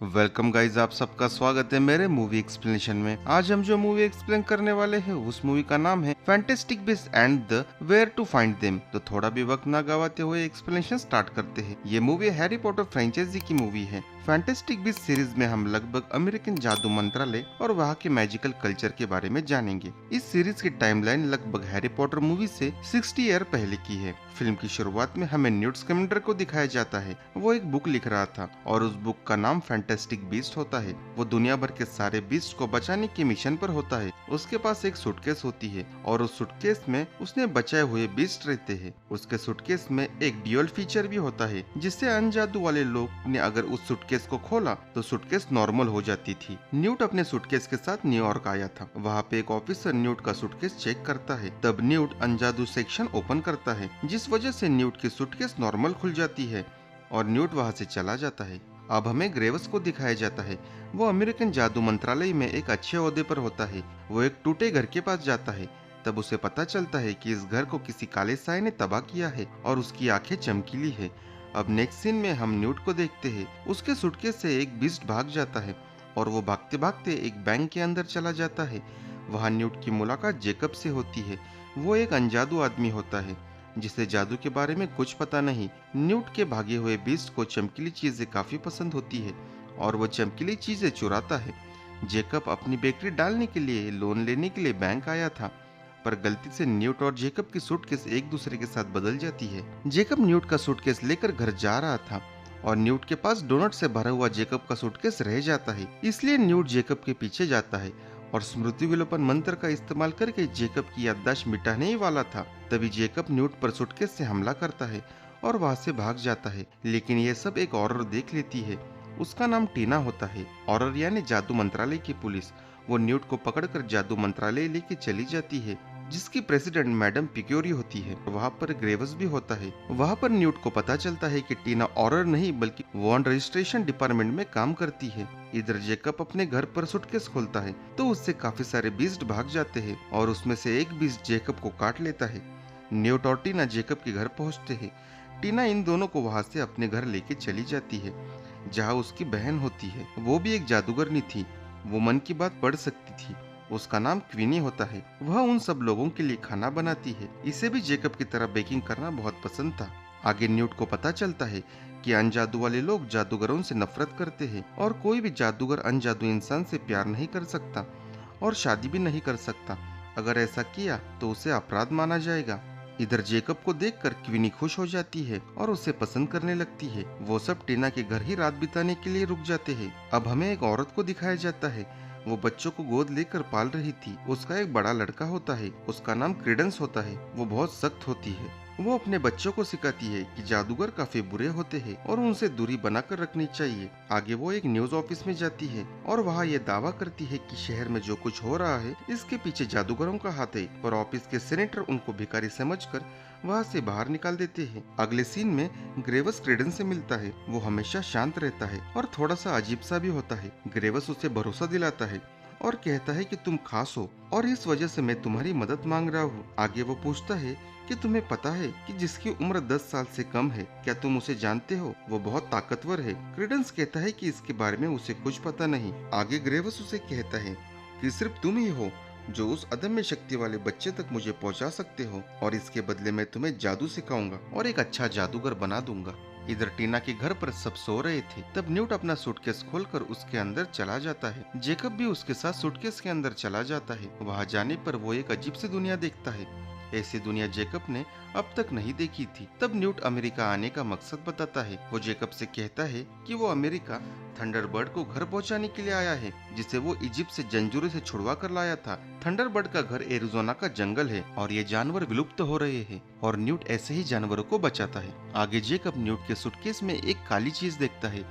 Welcome guys, आप सबका स्वागत है मेरे मूवी एक्सप्लेनेशन में। आज हम जो मूवी एक्सप्लेन करने वाले हैं उस मूवी का नाम है fantastic beast and the where to find them. तो थोड़ा भी वक्त ना गवाते हुए एक्सप्लेनेशन स्टार्ट करते हैं। ये मूवी हैरी पॉटर फ्रेंचाइजी की मूवी है। फैंटास्टिक बीस्ट सीरीज में हम लगभग अमेरिकन जादू मंत्रालय और वहाँ के मैजिकल कल्चर के बारे में जानेंगे। इस सीरीज की टाइमलाइन लगभग हैरी पॉटर मूवी से 60 ईयर पहले की है। फिल्म की शुरुआत में हमें न्यूट स्कैमंडर को दिखाया जाता है। वो एक बुक लिख रहा था और उस बुक का नाम फैंटास्टिक बीस्ट होता है। वो दुनिया भर के सारे बीस्ट को बचाने के मिशन पर होता है। उसके पास एक सूटकेस होती है और उस सूटकेस में उसने बचाए हुए बीस्ट रहते हैं। उसके सूटकेस में एक ड्यूअल फीचर भी होता है, जिससे अनजादू वाले लोग ने अगर उस सूटकेस को खोला तो सूटकेस नॉर्मल हो जाती थी। न्यूट अपने सूटकेस के साथ न्यूयॉर्क आया था। वहाँ पे एक ऑफिसर न्यूट का सूटकेस चेक करता है। तब न्यूट अनजादू सेक्शन ओपन करता है, जिस वजह से न्यूट की सूटकेस नॉर्मल खुल जाती है और न्यूट वहाँ से चला जाता है। अब हमें ग्रेवस को दिखाया जाता है। वो अमेरिकन जादू मंत्रालय में एक अच्छे ओहदे पर होता है। वो एक टूटे घर के पास जाता है। तब उसे पता चलता है कि इस घर को किसी काले साए ने तबाह किया है और उसकी आंखें चमकीली है। अब नेक्स्ट सीन में हम न्यूट को देखते हैं। उसके सूटकेस से एक बीस्ट भाग जाता है और वो भागते भागते एक बैंक के अंदर चला जाता है। वहाँ न्यूट की मुलाकात जेकब से होती है। वो एक अनजादू आदमी होता है जिसे जादू के बारे में कुछ पता नहीं। न्यूट के भागे हुए बीस्ट को चमकीली चीजें काफी पसंद होती है और वो चमकीली चीजें चुराता है। जेकब अपनी बेकरी डालने के लिए लोन लेने के लिए बैंक आया था, पर गलती से न्यूट और जेकब की सूटकेस एक दूसरे के साथ बदल जाती है। जेकब न्यूट का सूटकेस लेकर घर जा रहा था और न्यूट के पास डोनट से भरा हुआ जेकब का सूटकेस रह जाता है। इसलिए न्यूट जेकब के पीछे जाता है और स्मृति विलोपन मंत्र का इस्तेमाल करके जेकब की याददाश्त मिटाने ही वाला था। तभी जेकब न्यूट पर सूटकेस से हमला करता है और वहां से भाग जाता है। लेकिन ये सब एक औरत देख लेती है। उसका नाम टीना होता है। औरत यानी जादू मंत्रालय की पुलिस। वो न्यूट को पकड़कर जादू मंत्रालय लेके चली जाती है, जिसकी प्रेसिडेंट मैडम पिक्योरी होती है। वहाँ पर ग्रेवस भी होता है। वहाँ पर न्यूट को पता चलता है कि टीना ऑर्डर नहीं बल्कि वॉन्ड रजिस्ट्रेशन डिपार्टमेंट में काम करती है। इधर जेकब अपने घर पर सूटकेस खोलता है तो उससे काफी सारे बीस्ट भाग जाते हैं और उसमें से एक बीस्ट जेकब को काट लेता है। न्यूट और टीना जेकब के घर पहुंचते हैं। टीना इन दोनों को वहां से अपने घर लेके चली जाती है, जहाँ उसकी बहन होती है। वो भी एक जादूगरनी थी। वो मन की बात पढ़ सकती थी। उसका नाम क्वीनी होता है। वह उन सब लोगों के लिए खाना बनाती है। इसे भी जेकब की तरह बेकिंग करना बहुत पसंद था। आगे न्यूट को पता चलता है कि अनजादू वाले लोग जादूगरों से नफरत करते हैं और कोई भी जादूगर अनजादू इंसान से प्यार नहीं कर सकता और शादी भी नहीं कर सकता। अगर ऐसा किया तो उसे अपराध माना जाएगा। इधर जेकब को देखकर क्वीनी खुश हो जाती है और उसे पसंद करने लगती है। वो सब टीना के घर ही रात बिताने के लिए रुक जाते हैं। अब हमें एक औरत को दिखाया जाता है। वो बच्चों को गोद लेकर पाल रही थी। उसका एक बड़ा लड़का होता है। उसका नाम क्रीडेंस होता है। वो बहुत सख्त होती है। वो अपने बच्चों को सिखाती है कि जादूगर काफी बुरे होते हैं और उनसे दूरी बनाकर रखनी चाहिए। आगे वो एक न्यूज ऑफिस में जाती है और वहाँ ये दावा करती है कि शहर में जो कुछ हो रहा है इसके पीछे जादूगरों का हाथ है। पर ऑफिस के सेनेटर उनको भिखारी समझकर वहाँ से बाहर निकाल देते हैं। अगले सीन में ग्रेवस क्रेडन से मिलता है। वो हमेशा शांत रहता है और थोड़ा सा अजीब सा भी होता है। ग्रेवस उसे भरोसा दिलाता है और कहता है कि तुम खास हो और इस वजह से मैं तुम्हारी मदद मांग रहा हूँ। आगे वो पूछता है कि तुम्हें पता है कि जिसकी उम्र 10 साल से कम है, क्या तुम उसे जानते हो? वो बहुत ताकतवर है। क्रेडेंस कहता है कि इसके बारे में उसे कुछ पता नहीं। आगे ग्रेवस उसे कहता है कि सिर्फ तुम ही हो जो उस अदम्य शक्ति वाले बच्चे तक मुझे पहुंचा सकते हो और इसके बदले मैं तुम्हें जादू सिखाऊंगा और एक अच्छा जादूगर बना दूंगा। इधर टीना के घर पर सब सो रहे थे। तब न्यूट अपना सूटकेस खोलकर उसके अंदर चला जाता है। जेकब भी उसके साथ सूटकेस के अंदर चला जाता है। वहां जाने पर वो एक अजीब सी दुनिया देखता है। ऐसी दुनिया जेकब ने अब तक नहीं देखी थी। तब न्यूट अमेरिका आने का मकसद बताता है। वो जेकब से कहता है कि वो अमेरिका थंडरबर्ड को घर पहुंचाने के लिए आया है, जिसे वो इजिप्ट से जंजीरों से छुड़वा कर लाया था। थंडरबर्ड का घर एरिजोना का जंगल है और ये जानवर विलुप्त हो रहे हैं और न्यूट ऐसे ही जानवरों को बचाता है। आगे जेकब न्यूट के सूटकेस में एक काली चीज देखता है।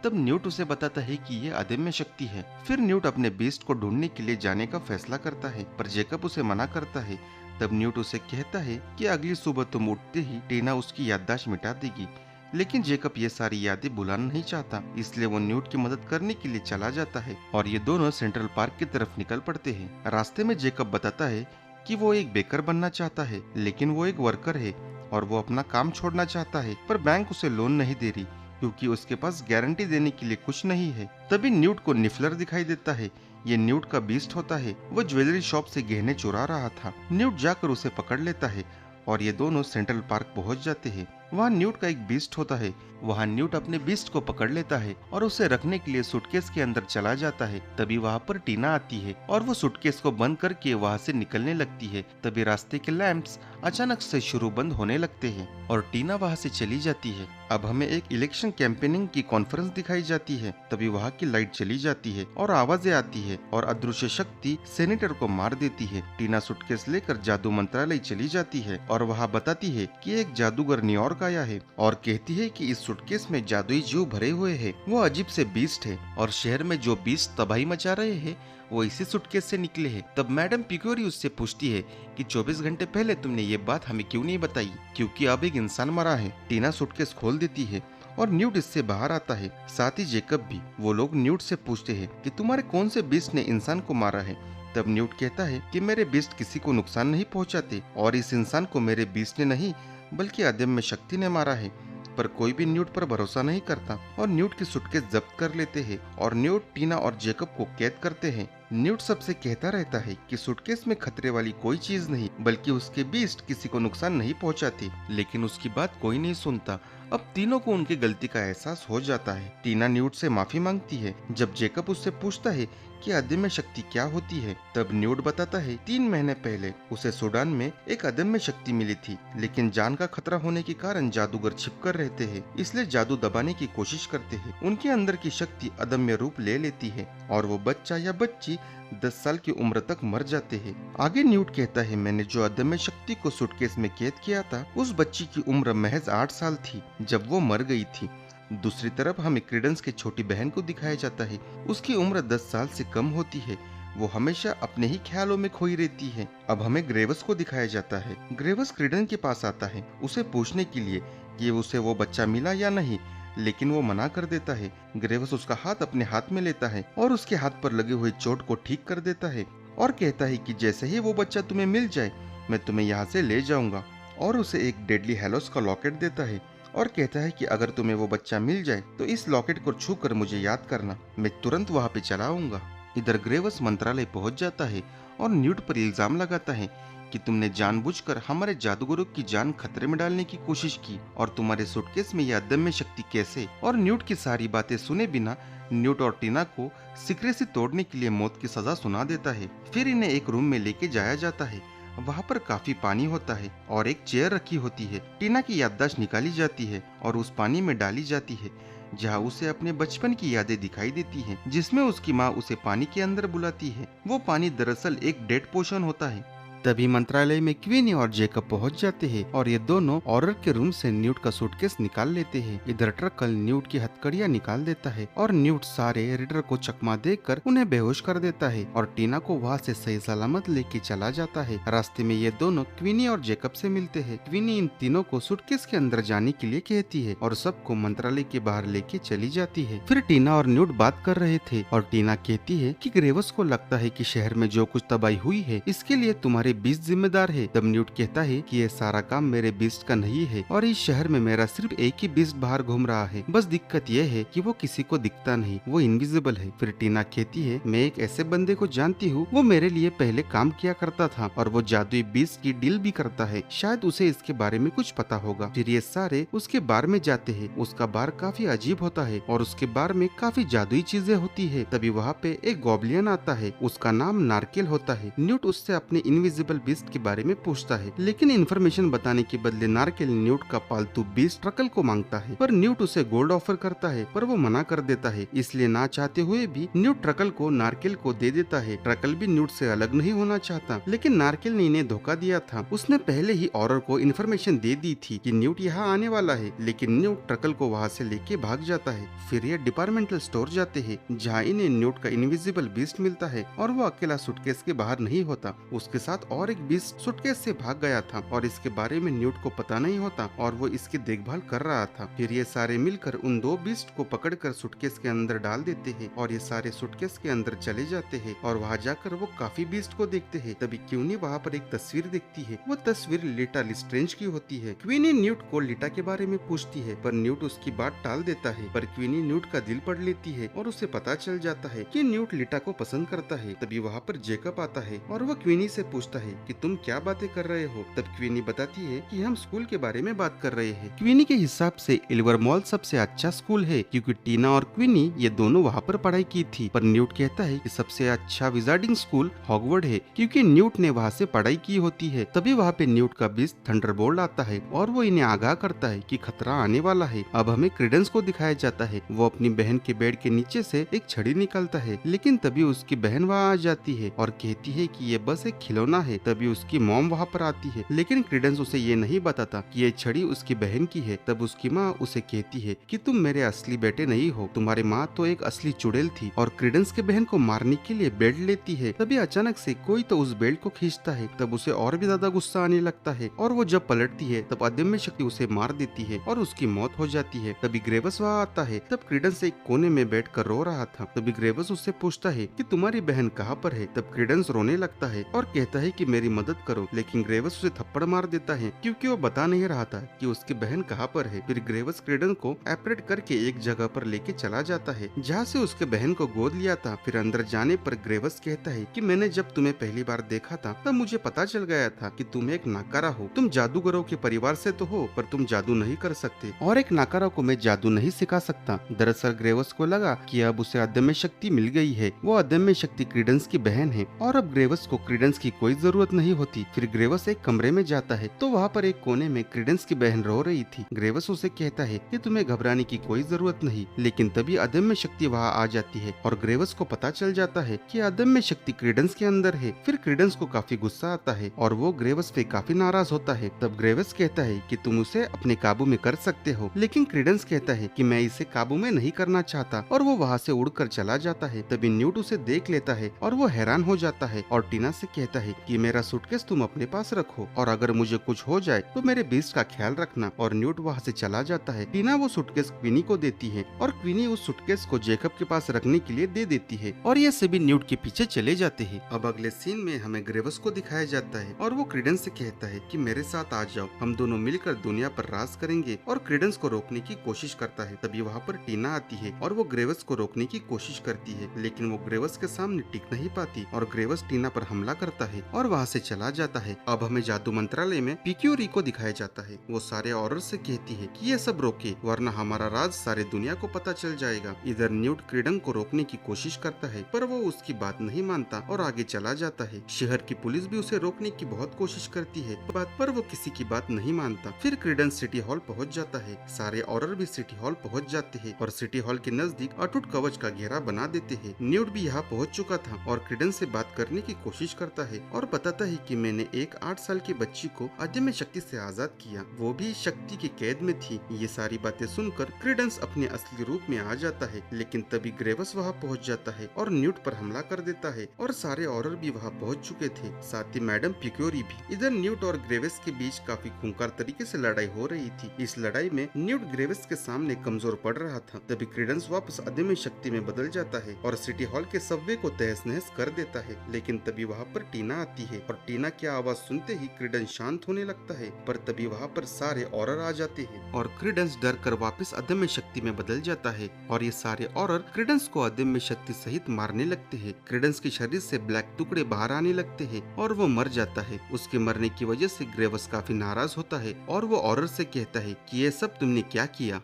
तब न्यूट उसे बताता है कि ये अदम्य शक्ति है। फिर न्यूट अपने बीस्ट को ढूंढने के लिए जाने का फैसला करता है, पर जेकब उसे मना करता है। तब न्यूट उसे कहता है कि अगली सुबह तुम उठते ही टीना उसकी याददाश्त मिटा देगी। लेकिन जेकब ये सारी यादें भुलाना नहीं चाहता, इसलिए वो न्यूट की मदद करने के लिए चला जाता है और ये दोनों सेंट्रल पार्क की तरफ निकल पड़ते हैं। रास्ते में जेकब बताता है कि वो एक बेकर बनना चाहता है, लेकिन वो एक वर्कर है और वो अपना काम छोड़ना चाहता है, पर बैंक उसे लोन नहीं दे रही। क्योंकि उसके पास गारंटी देने के लिए कुछ नहीं है। तभी न्यूट को निफलर दिखाई देता है। ये न्यूट का बीस्ट होता है। वो ज्वेलरी शॉप से गहने चुरा रहा था। न्यूट जाकर उसे पकड़ लेता है और ये दोनों सेंट्रल पार्क पहुंच जाते हैं। वहाँ न्यूट का एक बीस्ट होता है। वहाँ न्यूट अपने बीस्ट को पकड़ लेता है और उसे रखने के लिए सूटकेस के अंदर चला जाता है। तभी वहाँ पर टीना आती है और वो सूटकेस को बंद करके वहाँ से निकलने लगती है। तभी रास्ते के लैंप्स अचानक से शुरू बंद होने लगते हैं और टीना वहाँ से चली जाती है। अब हमें एक इलेक्शन कैंपेनिंग की कॉन्फ्रेंस दिखाई जाती है। तभी वहाँ की लाइट चली जाती है और आवाजें आती है और अदृश्य शक्ति सेनेटर को मार देती है। टीना सूटकेस लेकर जादू मंत्रालय चली जाती है और वहाँ बताती है कि एक जादूगर न्यूयॉर्क आया है और कहती है कि इस सूटकेस में जादुई जीव भरे हुए हैं। वो अजीब से बीस्ट है और शहर में जो बीस्ट तबाही मचा रहे हैं वो इसी सूटकेस से निकले हैं। तब मैडम पिक्योरी उससे पूछती है कि 24 घंटे पहले तुमने ये बात हमें क्यों नहीं बताई, क्योंकि अब एक इंसान मरा है। टीना सूटकेस खोल देती है और न्यूट इससे बाहर आता है, साथ ही जेकब भी। वो लोग न्यूट से पूछते हैं कि तुम्हारे कौन से बीस्ट ने इंसान को मारा है। तब न्यूट कहता है कि मेरे बीस्ट किसी को नुकसान नहीं पहुंचाते और इस इंसान को मेरे बीस्ट ने नहीं बल्कि अदम्य शक्ति ने मारा है। पर कोई भी न्यूट पर भरोसा नहीं करता और न्यूट की सूटकेस जब्त कर लेते हैं और न्यूट, टीना और जेकब को कैद करते हैं। न्यूट सबसे कहता रहता है कि सूटकेस में खतरे वाली कोई चीज नहीं बल्कि उसके बीस्ट किसी को नुकसान नहीं पहुंचाते, लेकिन उसकी बात कोई नहीं सुनता। अब तीनों को उनकी गलती का एहसास हो जाता है। टीना न्यूट से माफी मांगती है। जब जेकब उससे पूछता है कि अदम्य शक्ति क्या होती है, तब न्यूट बताता है 3 महीने पहले उसे सूडान में एक अदम्य शक्ति मिली थी, लेकिन जान का खतरा होने के कारण जादूगर छिपकर रहते हैं, इसलिए जादू दबाने की कोशिश करते हैं। उनके अंदर की शक्ति अदम्य रूप ले लेती है और वो बच्चा या बच्ची 10 साल की उम्र तक मर जाते हैं। आगे न्यूट कहता है, मैंने जो अदम्य शक्ति को सूटकेस में कैद किया था उस बच्ची की उम्र महज 8 साल थी जब वो मर गई थी। दूसरी तरफ हमें क्रीडेंस की छोटी बहन को दिखाया जाता है। उसकी उम्र 10 साल से कम होती है। वो हमेशा अपने ही ख्यालों में खोई रहती है। अब हमें ग्रेवस को दिखाया जाता है। ग्रेवस क्रीडेंस के पास आता है उसे पूछने के लिए कि उसे वो बच्चा मिला या नहीं, लेकिन वो मना कर देता है। ग्रेवस उसका हाथ अपने हाथ में लेता है और उसके हाथ पर लगे हुए चोट को ठीक कर देता है और कहता है कि जैसे ही वो बच्चा तुम्हें मिल जाए मैं तुम्हें यहाँ से ले जाऊंगा, और उसे एक डेडली हैलोस का लॉकेट देता है और कहता है कि अगर तुम्हें वो बच्चा मिल जाए तो इस लॉकेट को छूकर मुझे याद करना, मैं तुरंत वहाँ पे चला आऊंगा। इधर ग्रेवस मंत्रालय पहुंच जाता है और न्यूट पर इल्जाम लगाता है कि तुमने जानबूझकर हमारे जादूगरों की जान खतरे में डालने की कोशिश की और तुम्हारे सूटकेस में यह अदम्य शक्ति कैसे। और न्यूट की सारी बातें सुने बिना न्यूट और टीना को सीक्रेसी तोड़ने के लिए मौत की सजा सुना देता है। फिर इन्हें एक रूम में लेके जाया जाता है। वहाँ पर काफी पानी होता है और एक चेयर रखी होती है। टीना की याददाश्त निकाली जाती है और उस पानी में डाली जाती है जहाँ उसे अपने बचपन की यादें दिखाई देती हैं, जिसमें उसकी माँ उसे पानी के अंदर बुलाती है। वो पानी दरअसल एक डेड पोशन होता है। तभी मंत्रालय में क्वीनी और जेकब पहुंच जाते हैं और ये दोनों ऑर्डर के रूम से न्यूट का सूटकेस निकाल लेते हैं। इधर ट्रकल न्यूट की हथकड़ियां निकाल देता है और न्यूट सारे रीडर को चकमा देकर उन्हें बेहोश कर देता है और टीना को वहाँ से सही सलामत लेके चला जाता है। रास्ते में ये दोनों क्वीनी और जेकब से मिलते हैं। क्वीनी इन तीनों को सूटकेस के अंदर जाने के लिए कहती है और सबको मंत्रालय के बाहर लेके चली जाती है। फिर टीना और न्यूट बात कर रहे थे और टीना कहती है कि ग्रेवस को लगता है कि शहर में जो कुछ तबाही हुई है इसके लिए तुम्हारे बीस्ट जिम्मेदार है। तब न्यूट कहता है कि ये सारा काम मेरे बीस्ट का नहीं है और इस शहर में मेरा सिर्फ एक ही बीस्ट बाहर घूम रहा है, बस दिक्कत ये है कि वो किसी को दिखता नहीं, वो इनविजिबल है। फिर टीना कहती है, मैं एक ऐसे बंदे को जानती हूँ, वो मेरे लिए पहले काम किया करता था और वो जादुई बीस्ट की डील भी करता है, शायद उसे इसके बारे में कुछ पता होगा। फिर ये सारे उसके बार में जाते हैं। उसका बार काफी अजीब होता है और उसके बार में काफी जादुई चीजें होती है। तभी वहाँ पे एक गॉब्लियन आता है, उसका नाम नारकेल होता है। न्यूट उससे अपने इनविजिबल बीस्ट के बारे में पूछता है, लेकिन इन्फॉर्मेशन बताने के बदले नारकेल न्यूट का पालतू बीस्ट ट्रकल को मांगता है। पर न्यूट उसे गोल्ड ऑफर करता है पर वो मना कर देता है, इसलिए ना चाहते हुए भी न्यूट ट्रकल को नारकेल को दे देता है। ट्रकल भी न्यूट से अलग नहीं होना चाहता, लेकिन नारकेल ने इन्हें धोखा दिया था। उसने पहले ही ऑरर को इन्फॉर्मेशन दे दी थी कि न्यूट यहाँ आने वाला है, लेकिन न्यूट ट्रकल को वहाँ से लेके भाग जाता है। फिर ये डिपार्टमेंटल स्टोर जाते हैं जहाँ इन्हें न्यूट का इनविजिबल बीस्ट मिलता है और वो अकेला सूटकेस के बाहर नहीं होता, उसके साथ और एक बीस्ट सूटकेस से भाग गया था और इसके बारे में न्यूट को पता नहीं होता और वो इसकी देखभाल कर रहा था। फिर ये सारे मिलकर उन दो बीस्ट को पकड़कर सूटकेस के अंदर डाल देते हैं और ये सारे सूटकेस के अंदर चले जाते हैं और वहाँ जाकर वो काफी बीस्ट को देखते हैं। तभी क्वीनी वहाँ पर एक तस्वीर देखती है। वो तस्वीर लिटा लिस्ट्रेंज की होती है। क्वीनी न्यूट को लिटा के बारे में पूछती है पर न्यूट उसकी बात टाल देता है। पर क्वीनी न्यूट का दिल पढ़ लेती है और उसे पता चल जाता है कि न्यूट लिटा को पसंद करता है। तभी वहाँ पर जेकब आता है और वो क्वीनी से पूछता है कि तुम क्या बातें कर रहे हो। तब क्वीनी बताती है कि हम स्कूल के बारे में बात कर रहे हैं। क्वीनी के हिसाब से इल्वरमॉल सबसे अच्छा स्कूल है क्योंकि टीना और क्वीनी ये दोनों वहाँ पर पढ़ाई की थी। पर न्यूट कहता है कि सबसे अच्छा विजार्डिंग स्कूल हॉगवर्ड है क्योंकि न्यूट ने वहाँ से पढ़ाई की होती है। तभी वहाँ पे न्यूट का बीस्ट थंडरबोल्ट आता है और वो इन्हें आगाह करता है कि खतरा आने वाला है। अब हमें क्रीडेंस को दिखाया जाता है। वो अपनी बहन के बेड के नीचे से एक छड़ी निकालता है लेकिन तभी उसकी बहन वहाँ आ जाती है और कहती है कि ये बस एक खिलौना है। तभी उसकी मॉम वहाँ पर आती है लेकिन क्रीडेंस उसे ये नहीं बताता कि ये छड़ी उसकी बहन की है। तब उसकी माँ उसे कहती है कि तुम मेरे असली बेटे नहीं हो, तुम्हारी माँ तो एक असली चुड़ैल थी। और क्रीडेंस के बहन को मारने के लिए बेल्ट लेती है। तभी अचानक से कोई तो उस बेल्ट को खींचता है। तब उसे और भी ज्यादा गुस्सा आने लगता है और वो जब पलटती है तब अदम्य शक्ति उसे मार देती है और उसकी मौत हो जाती है। तभी ग्रेवस वहाँ आता है। तब क्रीडेंस एक कोने में बैठकर रो रहा था। तभी ग्रेवस उससे पूछता है कि तुम्हारी बहन कहाँ पर है। तब क्रीडेंस रोने लगता है और कहता है कि मेरी मदद करो, लेकिन ग्रेवस उसे थप्पड़ मार देता है क्योंकि वो बता नहीं रहा था कि उसकी बहन कहाँ पर है। फिर ग्रेवस क्रीडेंस को ऑपरेट करके एक जगह पर लेके चला जाता है जहाँ से उसके बहन को गोद लिया था। फिर अंदर जाने पर ग्रेवस कहता है कि मैंने जब तुम्हें पहली बार देखा था तब मुझे पता चल गया था कि तुम एक नाकारा हो। तुम जादूगरों के परिवार से तो हो पर तुम जादू नहीं कर सकते और एक नाकारा को मैं जादू नहीं सिखा सकता। दरअसल ग्रेवस को लगा कि अब उसे अदम्य शक्ति मिल गई है। वो अदम्य शक्ति क्रीडेंस की बहन है और अब ग्रेवस को क्रीडेंस की कोई जरूरत नहीं होती। फिर ग्रेवस एक कमरे में जाता है तो वहाँ पर एक कोने में क्रीडेंस की बहन रो रही थी। ग्रेवस उसे कहता है कि तुम्हें घबराने की कोई जरूरत नहीं, लेकिन तभी अदम्य शक्ति वहाँ आ जाती है और ग्रेवस को पता चल जाता है कि अदम्य शक्ति क्रीडेंस के अंदर है। फिर क्रीडेंस को काफी गुस्सा आता है और वो ग्रेवस पे काफी नाराज होता है। तब ग्रेवस कहता है कि तुम उसे अपने काबू में कर सकते हो, लेकिन क्रीडेंस कहता है कि मैं इसे काबू में नहीं करना चाहता और वो वहाँ से उड़कर चला जाता है। तभी न्यूट उसे देख लेता है और वो हैरान हो जाता है और टीना से कहता है कि मेरा सूटकेस तुम अपने पास रखो और अगर मुझे कुछ हो जाए तो मेरे बीस्ट का ख्याल रखना। और न्यूट वहाँ से चला जाता है। टीना वो सूटकेस क्वीनी को देती है और क्वीनी उस सूटकेस को जेकब के पास रखने के लिए दे देती है और ये सभी न्यूट के पीछे चले जाते हैं। अब अगले सीन में हमें ग्रेवस को दिखाया जाता है और वो क्रीडेंस से कहता है कि मेरे साथ आ जाओ, हम दोनों मिलकर दुनिया पर राज करेंगे। और क्रीडेंस को रोकने की कोशिश करता है। तभी वहाँ पर टीना आती है और वो ग्रेवस को रोकने की कोशिश करती है लेकिन वो ग्रेवस के सामने टिक नहीं पाती और ग्रेवस टीना पर हमला करता है और वहाँ से चला जाता है। अब हमें जादू मंत्रालय में पिक्योरी को दिखाया जाता है। वो सारे ऑर्डर से कहती है कि ये सब रोके वरना हमारा राज सारे दुनिया को पता चल जाएगा। इधर न्यूट क्रीडन को रोकने की कोशिश करता है पर वो उसकी बात नहीं मानता और आगे चला जाता है। शहर की पुलिस भी उसे रोकने की बहुत कोशिश करती है पर वो किसी की बात नहीं मानता। फिर क्रीडन सिटी हॉल पहुंच जाता है। सारे ऑर्डर भी सिटी हॉल पहुंच जाते हैं और सिटी हॉल के नजदीक अटूट कवच का घेरा बना देते हैं। न्यूट भी यहाँ पहुंच चुका था और क्रीडन से बात करने की कोशिश करता है और बताता है कि मैंने एक 8 साल की बच्ची को अदम्य शक्ति से आजाद किया, वो भी शक्ति की कैद में थी। ये सारी बातें सुनकर क्रीडेंस अपने असली रूप में आ जाता है लेकिन तभी ग्रेवस वहाँ पहुँच जाता है और न्यूट पर हमला कर देता है और सारे ऑर्डर भी वहाँ पहुँच चुके थे, साथ ही मैडम पिक्योरी भी। इधर न्यूट और ग्रेवस के बीच काफी खूंखार तरीके से लड़ाई हो रही थी। इस लड़ाई में न्यूट ग्रेवस के सामने कमजोर पड़ रहा था। तभी क्रीडेंस वापस अदम्य शक्ति में बदल जाता है और सिटी हॉल के सबवे को तहस नहस कर देता है। लेकिन तभी वहाँ पर टीना आती है और टीना की आवाज सुनते ही क्रीडेंस शांत होने लगता है पर तभी वहाँ पर सारे ऑर्डर आ जाते हैं और क्रीडेंस डर कर वापस अदम्य शक्ति में बदल जाता है और ये सारे ऑर्डर क्रीडेंस को अदम्य शक्ति सहित मारने लगते हैं। क्रीडेंस के शरीर से ब्लैक टुकड़े बाहर आने लगते हैं और वो मर जाता है। उसके मरने की वजह से ग्रेवस काफी नाराज होता है और वो ऑर्डर से कहता है कि ये सब तुमने क्या किया।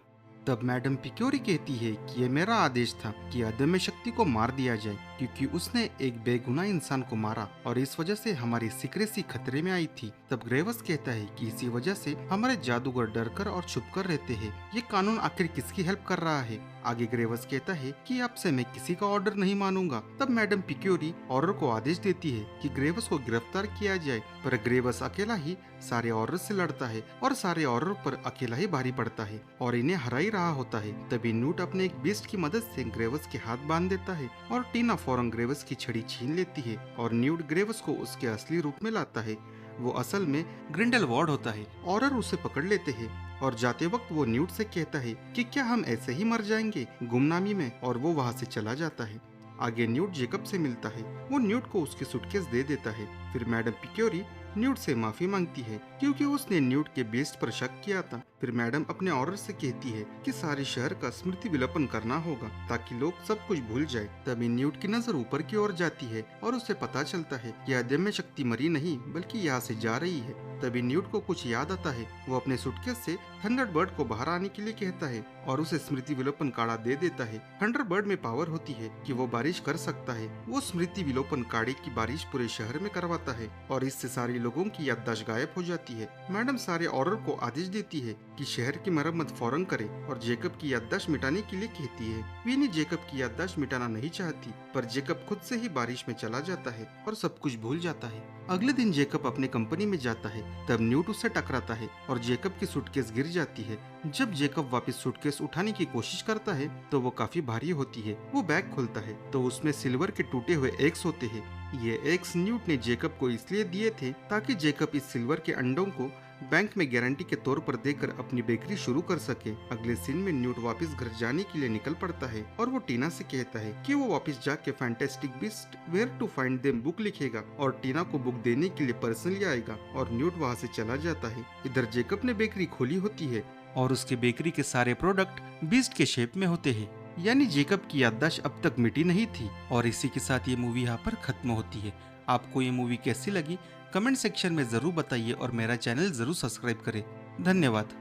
तब मैडम पिक्योरी कहती है कि ये मेरा आदेश था कि अदम्य शक्ति को मार दिया जाए क्योंकि उसने एक बेगुनाह इंसान को मारा और इस वजह से हमारी सीक्रेसी खतरे में आई थी। तब ग्रेवस कहता है कि इसी वजह से हमारे जादूगर डर कर और छुप कर रहते हैं। ये कानून आखिर किसकी हेल्प कर रहा है। आगे ग्रेवस कहता है कि अब से मैं किसी का ऑर्डर नहीं मानूंगा। तब मैडम पिक्योरी ऑर्डर को आदेश देती है कि ग्रेवस को गिरफ्तार किया जाए पर ग्रेवस अकेला ही सारे ऑर्डर से लड़ता है और सारे ऑर्डर पर अकेला ही भारी पड़ता है और इन्हें हरा ही रहा होता है। तभी न्यूट अपने एक बीस्ट की मदद से ग्रेवस के हाथ बांध देता है और टीना फौरन ग्रेवस की छड़ी छीन लेती है और न्यूट ग्रेवस को उसके असली रूप में लाता है। वो असल में ग्रिंडेलवाल्ड होता है। ऑर्डर उसे पकड़ लेते हैं और जाते वक्त वो न्यूट से कहता है कि क्या हम ऐसे ही मर जाएंगे गुमनामी में, और वो वहाँ से चला जाता है। आगे न्यूट जेकब से मिलता है। वो न्यूट को उसकी सूटकेस दे देता है। फिर मैडम पिक्योरी न्यूट से माफी मांगती है क्योंकि उसने न्यूट के बेस्ट पर शक किया था। फिर मैडम अपने ऑर्डर से कहती है कि सारे शहर का स्मृति विलोपन करना होगा ताकि लोग सब कुछ भूल जाए। तभी न्यूट की नजर ऊपर की ओर जाती है और उसे पता चलता है कि अदम्य शक्ति मरी नहीं बल्कि यहाँ से जा रही है। तभी न्यूट को कुछ याद आता है। वो अपने सूटकेस से थंडरबर्ड को बाहर आने के लिए कहता है और उसे स्मृति विलोपन काढ़ा दे देता है। थंडरबर्ड में पावर होती है कि वो बारिश कर सकता है। वो स्मृति विलोपन काढ़े की बारिश पूरे शहर में करवाता है और इससे सारे लोगों की याददाश्त गायब हो जाती है। मैडम सारे ऑर्डर को आदेश देती है कि शहर की मरम्मत फौरन करे और जेकब की याददाश्त मिटाने के लिए कहती है। विनी जेकब की याददाश्त मिटाना नहीं चाहती, पर जेकब खुद से ही बारिश में चला जाता है और सब कुछ भूल जाता है। अगले दिन जेकब अपने कंपनी में जाता है। तब न्यूट उससे टकराता है और जेकब की सूटकेस गिर जाती है। जब जेकब वापस सूटकेस उठाने की कोशिश करता है तो वो काफी भारी होती है। वो बैग खोलता है तो उसमें सिल्वर के टूटे हुए एग्स होते हैं। ये एग्स न्यूट ने जेकब को इसलिए दिए थे ताकि जेकब इस सिल्वर के अंडों को बैंक में गारंटी के तौर पर देकर अपनी बेकरी शुरू कर सके। अगले सीन में न्यूट वापस घर जाने के लिए निकल पड़ता है और वो टीना से कहता है कि वो वापस जाके fantastic beast where to find them book लिखेगा और टीना को बुक देने के लिए पर्सनली आएगा और न्यूट वहाँ से चला जाता है। इधर जेकब ने बेकरी खोली होती है और उसके बेकरी के सारे प्रोडक्ट बीस्ट के शेप में होते हैं। यानी जेकब की याददाश्त अब तक मिटी नहीं थी। और इसी के साथ ये मूवी यहाँ पर खत्म होती है। आपको ये मूवी कैसी लगी कमेंट सेक्शन में जरूर बताइए और मेरा चैनल जरूर सब्सक्राइब करें। धन्यवाद।